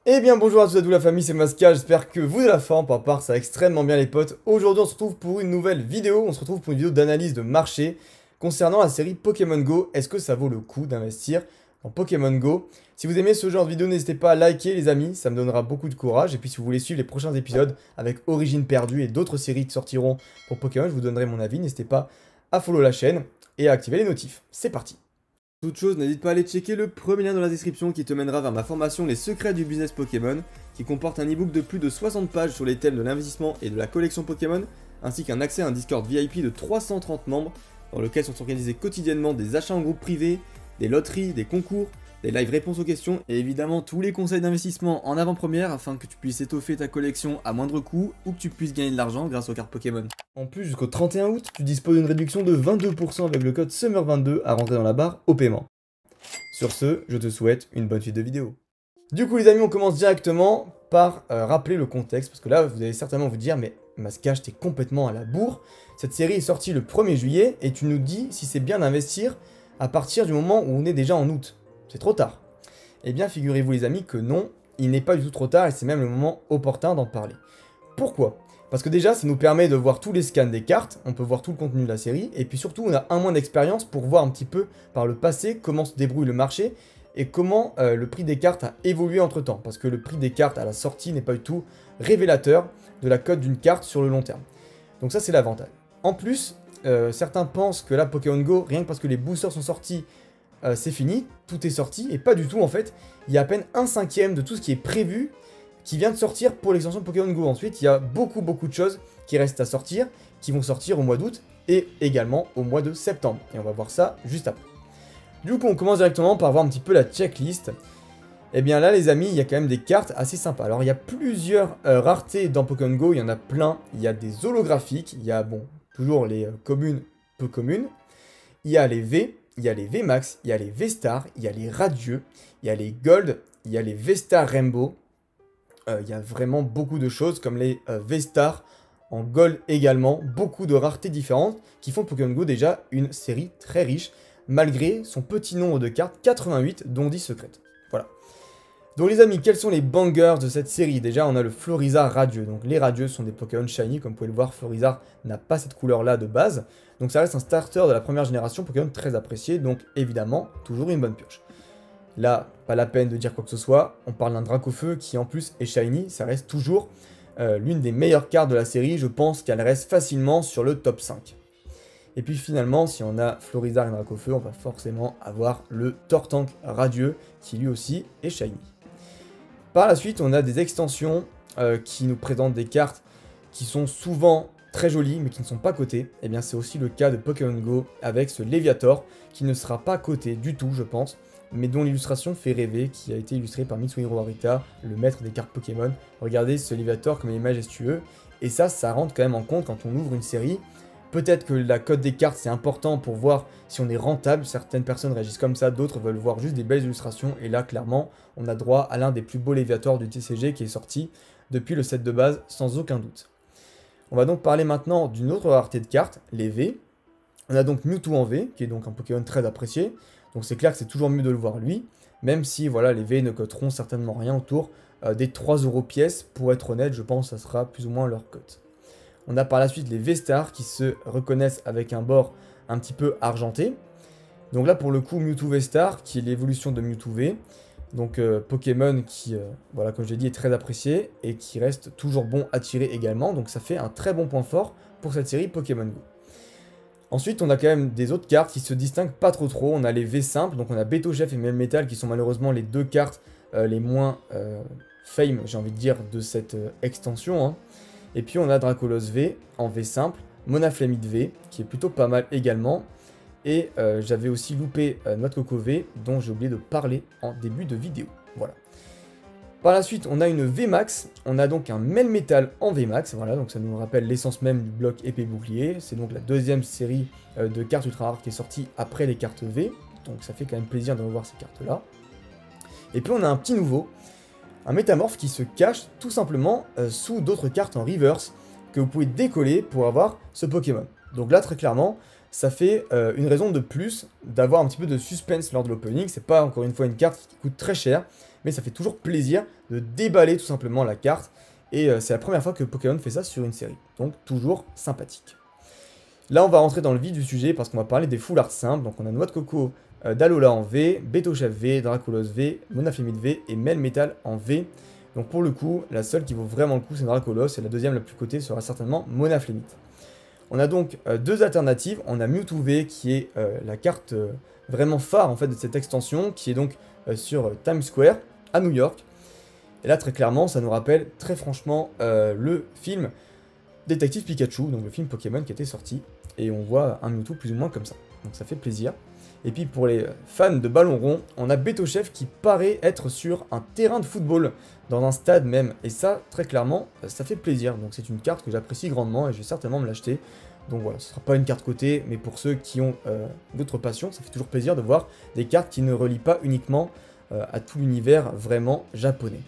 Eh bien bonjour à tous la famille, c'est Masca, j'espère que vous de la forme, pour part ça va extrêmement bien les potes. Aujourd'hui on se retrouve pour une nouvelle vidéo, on se retrouve pour une vidéo d'analyse de marché concernant la série Pokémon Go. Est-ce que ça vaut le coup d'investir dans Pokémon Go? Si vous aimez ce genre de vidéo, n'hésitez pas à liker les amis, ça me donnera beaucoup de courage. Et puis si vous voulez suivre les prochains épisodes avec Origine Perdue et d'autres séries qui sortiront pour Pokémon, je vous donnerai mon avis, n'hésitez pas à follow la chaîne et à activer les notifs. C'est parti! Toute chose, n'hésite pas à aller checker le premier lien dans la description qui te mènera vers ma formation Les secrets du business Pokémon, qui comporte un ebook de plus de 60 pages sur les thèmes de l'investissement et de la collection Pokémon, ainsi qu'un accès à un Discord VIP de 330 membres, dans lequel sont organisés quotidiennement des achats en groupe privé, des loteries, des concours, des live réponses aux questions, et évidemment tous les conseils d'investissement en avant-première afin que tu puisses étoffer ta collection à moindre coût ou que tu puisses gagner de l'argent grâce aux cartes Pokémon. En plus, jusqu'au 31 août, tu disposes d'une réduction de 22% avec le code SUMMER22 à rentrer dans la barre au paiement. Sur ce, je te souhaite une bonne suite de vidéo. Du coup les amis, on commence directement par rappeler le contexte, parce que là vous allez certainement vous dire, mais Masca, t'es complètement à la bourre. Cette série est sortie le 1er juillet et tu nous dis si c'est bien d'investir à partir du moment où on est déjà en août. C'est trop tard. Eh bien, figurez-vous les amis que non, il n'est pas du tout trop tard et c'est même le moment opportun d'en parler. Pourquoi? Parce que déjà, ça nous permet de voir tous les scans des cartes, on peut voir tout le contenu de la série, et puis surtout, on a un mois d'expérience pour voir un petit peu par le passé comment se débrouille le marché et comment le prix des cartes a évolué entre temps. Parce que le prix des cartes à la sortie n'est pas du tout révélateur de la cote d'une carte sur le long terme. Donc ça, c'est l'avantage. En plus, certains pensent que là, Pokémon Go, rien que parce que les boosters sont sortis, c'est fini, tout est sorti, et pas du tout en fait. Il y a à peine 1/5 de tout ce qui est prévu qui vient de sortir pour l'extension Pokémon Go. Ensuite, il y a beaucoup de choses qui restent à sortir, qui vont sortir au mois d'août et également au mois de septembre. Et on va voir ça juste après. Du coup, on commence directement par voir un petit peu la checklist. Et bien là, les amis, il y a quand même des cartes assez sympas. Alors, il y a plusieurs raretés dans Pokémon Go, il y en a plein. Il y a des holographiques, il y a, bon, toujours les communes, peu communes. Il y a les V, il y a les V-Max, il y a les V-Star, il y a les Radieux, il y a les Gold, il y a les V-Star Rainbow. Il y a vraiment beaucoup de choses comme les V-Star en Gold également. Beaucoup de raretés différentes qui font de Pokémon Go déjà une série très riche malgré son petit nombre de cartes, 88 dont 10 secrètes. Voilà. Donc les amis, quels sont les bangers de cette série? Déjà, on a le Florizard Radieux. Donc les Radieux sont des Pokémon shiny, comme vous pouvez le voir, Florizard n'a pas cette couleur-là de base. Donc ça reste un starter de la première génération Pokémon très apprécié, donc évidemment, toujours une bonne pioche. Là, pas la peine de dire quoi que ce soit, on parle d'un Dracofeu qui en plus est shiny, ça reste toujours l'une des meilleures cartes de la série, je pense qu'elle reste facilement sur le top 5. Et puis finalement, si on a Florizard et Dracofeu, on va forcément avoir le Tortank Radieux qui lui aussi est shiny. Par la suite, on a des extensions qui nous présentent des cartes qui sont souvent très jolies mais qui ne sont pas cotées. Et bien c'est aussi le cas de Pokémon Go avec ce Léviator qui ne sera pas coté du tout je pense, mais dont l'illustration fait rêver, qui a été illustrée par Mitsuhiro Arita, le maître des cartes Pokémon. Regardez ce Léviator comme il est majestueux, et ça rentre quand même en compte quand on ouvre une série. Peut-être que la cote des cartes c'est important pour voir si on est rentable, certaines personnes réagissent comme ça, d'autres veulent voir juste des belles illustrations, et là clairement on a droit à l'un des plus beaux Léviators du TCG qui est sorti depuis le set de base sans aucun doute. On va donc parler maintenant d'une autre rareté de cartes, les V. On a donc Mewtwo en V, qui est donc un Pokémon très apprécié. Donc c'est clair que c'est toujours mieux de le voir lui, même si voilà les V ne coteront certainement rien autour des 3 € pièce. Pour être honnête, je pense que ça sera plus ou moins leur cote. On a par la suite les V-Star qui se reconnaissent avec un bord un petit peu argenté. Donc là pour le coup Mewtwo V-Star qui est l'évolution de Mewtwo V. Donc Pokémon qui, voilà comme je l'ai dit, est très apprécié et qui reste toujours bon à tirer également. Donc ça fait un très bon point fort pour cette série Pokémon Go. Ensuite, on a quand même des autres cartes qui se distinguent pas trop. On a les V simples, donc on a Beto Chef et Melmetal qui sont malheureusement les deux cartes les moins fame, j'ai envie de dire, de cette extension. Hein. Et puis on a Dracolos V en V simple, Monaflamide V qui est plutôt pas mal également. Et j'avais aussi loupé Noix de Coco V dont j'ai oublié de parler en début de vidéo. Voilà. Par la suite, on a une V-Max, on a donc un Melmetal en V-Max, voilà, donc ça nous rappelle l'essence même du bloc épée bouclier, c'est donc la deuxième série de cartes ultra rares qui est sortie après les cartes V, donc ça fait quand même plaisir de revoir ces cartes-là. Et puis on a un petit nouveau, un métamorphe qui se cache tout simplement sous d'autres cartes en reverse, que vous pouvez décoller pour avoir ce Pokémon. Donc là, très clairement, ça fait une raison de plus d'avoir un petit peu de suspense lors de l'opening. C'est pas encore une fois une carte qui coûte très cher, mais ça fait toujours plaisir de déballer tout simplement la carte. Et c'est la première fois que Pokémon fait ça sur une série, donc toujours sympathique. Là on va rentrer dans le vif du sujet parce qu'on va parler des full art simples. Donc on a Noix de Coco d'Alola en V, Betochef V, Dracolos V, Monaflemite V et Melmetal en V. Donc pour le coup, la seule qui vaut vraiment le coup c'est Dracolos et la deuxième la plus cotée sera certainement Monaflemite. On a donc deux alternatives. On a Mewtwo V qui est la carte vraiment phare en fait de cette extension, qui est donc sur Times Square à New York. Et là très clairement ça nous rappelle très franchement le film Détective Pikachu, donc le film Pokémon qui était sorti. Et on voit un Mewtwo plus ou moins comme ça. Donc ça fait plaisir. Et puis pour les fans de ballon rond, on a Betochef qui paraît être sur un terrain de football, dans un stade même. Et ça, très clairement, ça fait plaisir. Donc c'est une carte que j'apprécie grandement et je vais certainement me l'acheter. Donc voilà, ce ne sera pas une carte cotée, mais pour ceux qui ont d'autres passions, ça fait toujours plaisir de voir des cartes qui ne relient pas uniquement à tout l'univers vraiment japonais.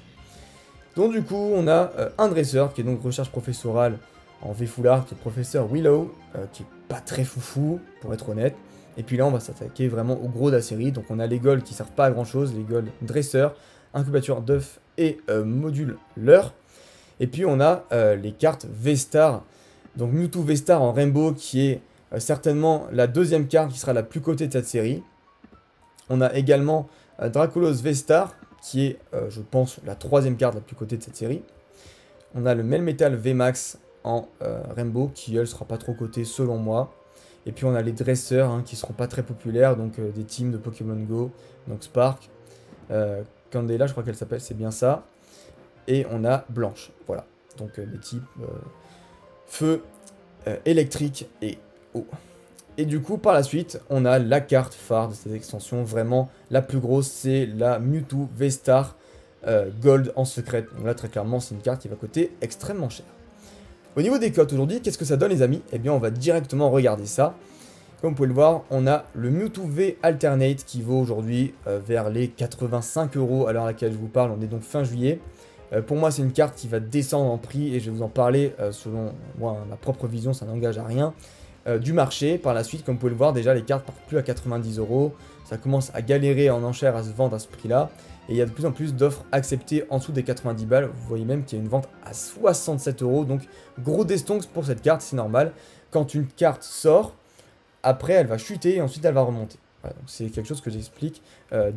Donc du coup, on a un dresseur qui est donc recherche professorale en V Full Art, qui est le professeur Willow, qui est pas très foufou, pour être honnête. Et puis là, on va s'attaquer vraiment au gros de la série. Donc on a les golds qui servent pas à grand chose, les golds dresseur, incubateur d'œuf et module leurre. Et puis on a les cartes V-Star. Donc Mewtwo V-Star en Rainbow, qui est certainement la deuxième carte qui sera la plus cotée de cette série. On a également Dracolos V-Star, qui est, je pense, la troisième carte la plus cotée de cette série. On a le Melmetal V-Max en Rainbow, qui elle sera pas trop cotée selon moi. Et puis on a les dresseurs hein, qui seront pas très populaires, donc des teams de Pokémon Go, donc Spark, Candela je crois qu'elle s'appelle, c'est bien ça. Et on a Blanche, voilà, donc des types feu, électrique et eau. Et du coup par la suite on a la carte phare de cette extension, vraiment la plus grosse, c'est la Mewtwo V-Star Gold en secret. Donc là très clairement c'est une carte qui va coûter extrêmement cher. Au niveau des cotes aujourd'hui, qu'est-ce que ça donne les amis? Eh bien on va directement regarder ça. Comme vous pouvez le voir, on a le Mewtwo V Alternate qui vaut aujourd'hui vers les 85 € à l'heure à laquelle je vous parle, on est donc fin juillet. Pour moi c'est une carte qui va descendre en prix et je vais vous en parler selon moi, ma propre vision, ça n'engage à rien. Du marché, par la suite comme vous pouvez le voir déjà les cartes partent plus à 90 €, ça commence à galérer en enchère à se vendre à ce prix là. Et il y a de plus en plus d'offres acceptées en dessous des 90 balles. Vous voyez même qu'il y a une vente à 67 €. Donc gros destonks pour cette carte, c'est normal. Quand une carte sort, après elle va chuter et ensuite elle va remonter. Voilà, c'est quelque chose que j'explique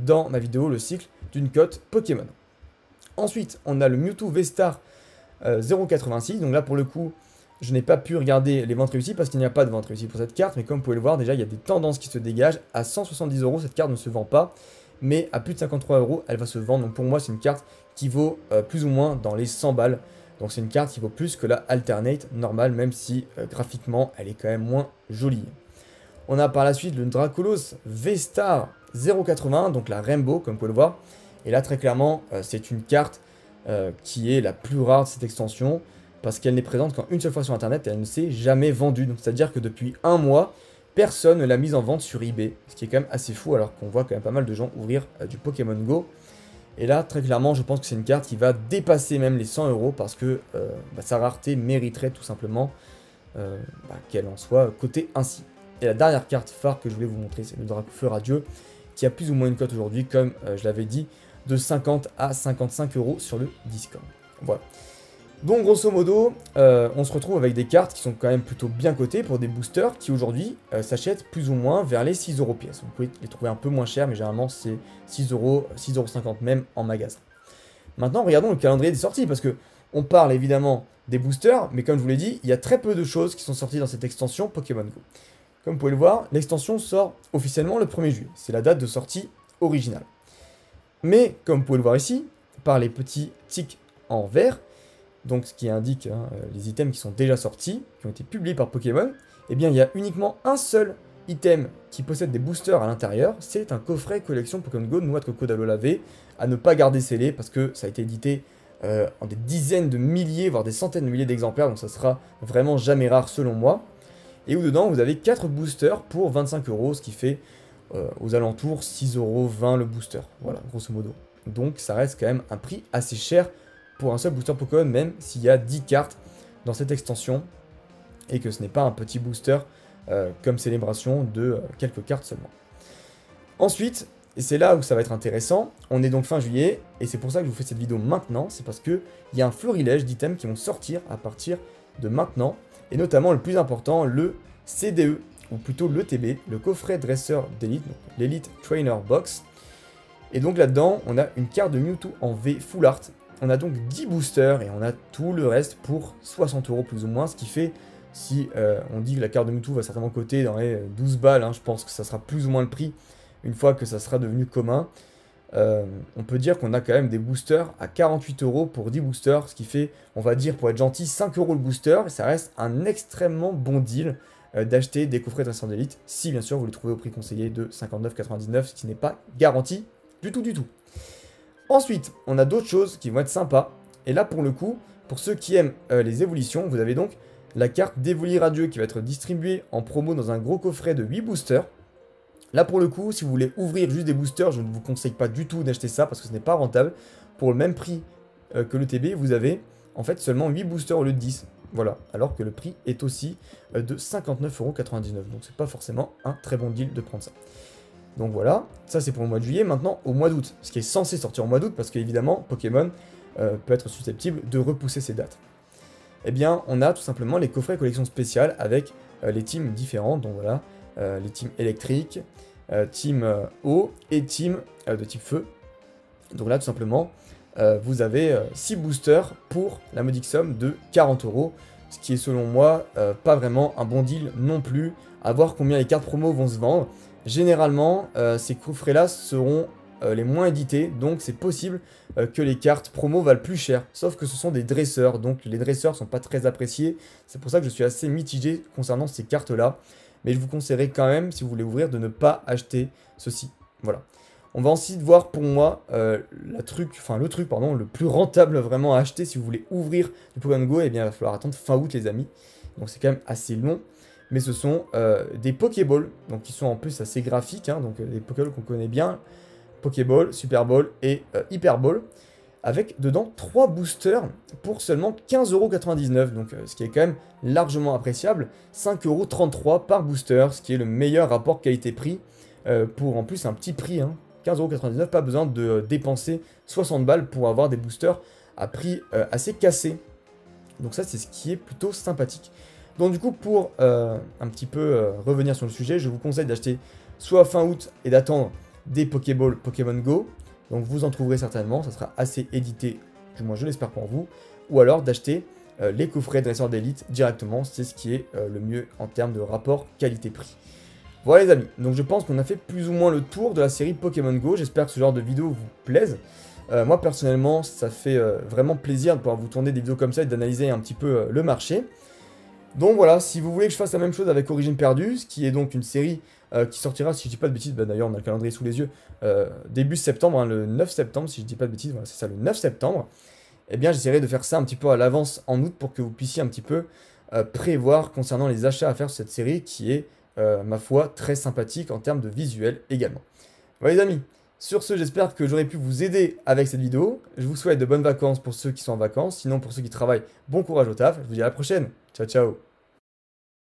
dans ma vidéo, le cycle d'une cote Pokémon. Ensuite, on a le Mewtwo V-Star 0,86. Donc là pour le coup, je n'ai pas pu regarder les ventes réussies parce qu'il n'y a pas de vente réussie pour cette carte. Mais comme vous pouvez le voir, déjà il y a des tendances qui se dégagent. À 170 €, cette carte ne se vend pas. Mais à plus de 53 €, elle va se vendre. Donc pour moi, c'est une carte qui vaut plus ou moins dans les 100 balles. Donc c'est une carte qui vaut plus que la Alternate normale, même si graphiquement, elle est quand même moins jolie. On a par la suite le Dracolos V-Star 0,81, donc la Rainbow, comme vous pouvez le voir. Et là, très clairement, c'est une carte qui est la plus rare de cette extension, parce qu'elle n'est présente qu'une seule fois sur Internet et elle ne s'est jamais vendue. Donc c'est-à-dire que depuis un mois, personne ne l'a mise en vente sur eBay, ce qui est quand même assez fou alors qu'on voit quand même pas mal de gens ouvrir du Pokémon Go. Et là, très clairement, je pense que c'est une carte qui va dépasser même les 100 € parce que sa rareté mériterait tout simplement qu'elle en soit cotée ainsi. Et la dernière carte phare que je voulais vous montrer, c'est le Dracofeu Radieux, qui a plus ou moins une cote aujourd'hui, comme je l'avais dit, de 50 à 55 € sur le Discord. Voilà. Donc grosso modo, on se retrouve avec des cartes qui sont quand même plutôt bien cotées pour des boosters qui aujourd'hui s'achètent plus ou moins vers les 6 € pièce. Vous pouvez les trouver un peu moins cher, mais généralement c'est 6 €, 6,50 € même en magasin. Maintenant regardons le calendrier des sorties, parce que on parle évidemment des boosters, mais comme je vous l'ai dit, il y a très peu de choses qui sont sorties dans cette extension Pokémon Go. Comme vous pouvez le voir, l'extension sort officiellement le 1er juillet, c'est la date de sortie originale. Mais comme vous pouvez le voir ici, par les petits tics en vert, donc ce qui indique les items qui sont déjà sortis, qui ont été publiés par Pokémon, eh bien il y a uniquement un seul item qui possède des boosters à l'intérieur, c'est un coffret collection Pokémon Go Noix de Coco d'Alola V, à ne pas garder scellé parce que ça a été édité en des dizaines de milliers, voire des centaines de milliers d'exemplaires, donc ça sera vraiment jamais rare selon moi. Et où dedans vous avez 4 boosters pour 25 €, ce qui fait aux alentours 6,20 € le booster, voilà grosso modo. Donc ça reste quand même un prix assez cher pour un seul booster Pokémon, même s'il y a 10 cartes dans cette extension, et que ce n'est pas un petit booster comme célébration de quelques cartes seulement. Ensuite, et c'est là où ça va être intéressant, on est donc fin juillet, et c'est pour ça que je vous fais cette vidéo maintenant, c'est parce qu'il y a un florilège d'items qui vont sortir à partir de maintenant, et notamment le plus important, le CDE, ou plutôt l'ETB, le coffret dresseur d'élite, donc l'Elite Trainer Box. Et donc là-dedans, on a une carte de Mewtwo en V Full Art, on a donc 10 boosters, et on a tout le reste pour 60 € plus ou moins, ce qui fait, si on dit que la carte de Mewtwo va certainement coter dans les 12 balles, hein, je pense que ça sera plus ou moins le prix, une fois que ça sera devenu commun, on peut dire qu'on a quand même des boosters à 48 € pour 10 boosters, ce qui fait, on va dire pour être gentil, 5 € le booster, et ça reste un extrêmement bon deal d'acheter des coffrets dresseurs d'élite, si bien sûr vous les trouvez au prix conseillé de 59,99, ce qui n'est pas garanti du tout. Ensuite, on a d'autres choses qui vont être sympas, et là pour le coup, pour ceux qui aiment les évolutions, vous avez donc la carte d'Evoli Radieux qui va être distribuée en promo dans un gros coffret de 8 boosters. Là pour le coup, si vous voulez ouvrir juste des boosters, je ne vous conseille pas du tout d'acheter ça parce que ce n'est pas rentable. Pour le même prix que le TB, vous avez en fait seulement 8 boosters au lieu de 10. Voilà, alors que le prix est aussi de 59,99 €. Donc c'est pas forcément un très bon deal de prendre ça. Donc voilà, ça c'est pour le mois de juillet. Maintenant au mois d'août, ce qui est censé sortir au mois d'août parce qu'évidemment Pokémon peut être susceptible de repousser ses dates. Eh bien on a tout simplement les coffrets collection spéciale avec les teams différents. Donc voilà, les teams électriques, team eau et team de type feu. Donc là tout simplement vous avez 6 boosters pour la modique somme de 40 €, ce qui est selon moi pas vraiment un bon deal non plus, à voir combien les cartes promo vont se vendre. Généralement ces coffrets là seront les moins édités, donc c'est possible que les cartes promo valent plus cher, sauf que ce sont des dresseurs, donc les dresseurs sont pas très appréciés, c'est pour ça que je suis assez mitigé concernant ces cartes là. Mais je vous conseillerais quand même, si vous voulez ouvrir, de ne pas acheter ceci. Voilà. On va ensuite voir pour moi le truc le plus rentable vraiment à acheter si vous voulez ouvrir du Pokémon Go. Eh bien, il va falloir attendre fin août, les amis. Donc c'est quand même assez long. Mais ce sont des Pokéballs, donc qui sont en plus assez graphiques, hein, donc des Pokéballs qu'on connaît bien. Pokéball, Super Ball et Hyper Ball. Avec dedans 3 boosters pour seulement 15,99 €, donc ce qui est quand même largement appréciable, 5,33 € par booster, ce qui est le meilleur rapport qualité-prix, pour en plus un petit prix, hein, 15,99 €, pas besoin de dépenser 60 balles pour avoir des boosters à prix assez cassé, donc ça c'est ce qui est plutôt sympathique. Donc du coup pour un petit peu revenir sur le sujet, je vous conseille d'acheter soit fin août et d'attendre des Pokéballs Pokémon Go. Donc vous en trouverez certainement, ça sera assez édité, du moins je l'espère pour vous. Ou alors d'acheter les coffrets dresseurs d'élite directement, c'est ce qui est le mieux en termes de rapport qualité-prix. Voilà les amis, donc je pense qu'on a fait plus ou moins le tour de la série Pokémon Go. J'espère que ce genre de vidéo vous plaise. Moi personnellement, ça fait vraiment plaisir de pouvoir vous tourner des vidéos comme ça et d'analyser un petit peu le marché. Donc voilà, si vous voulez que je fasse la même chose avec Origine Perdue, ce qui est donc une série qui sortira, si je dis pas de bêtises, bah d'ailleurs on a le calendrier sous les yeux, début septembre, hein, le 9 septembre, si je dis pas de bêtises, voilà, c'est ça, le 9 septembre, eh bien j'essaierai de faire ça un petit peu à l'avance en août pour que vous puissiez un petit peu prévoir concernant les achats à faire sur cette série qui est, ma foi, très sympathique en termes de visuel également. Voilà les amis, sur ce, j'espère que j'aurai pu vous aider avec cette vidéo. Je vous souhaite de bonnes vacances pour ceux qui sont en vacances, sinon pour ceux qui travaillent, bon courage au taf, je vous dis à la prochaine, ciao ciao.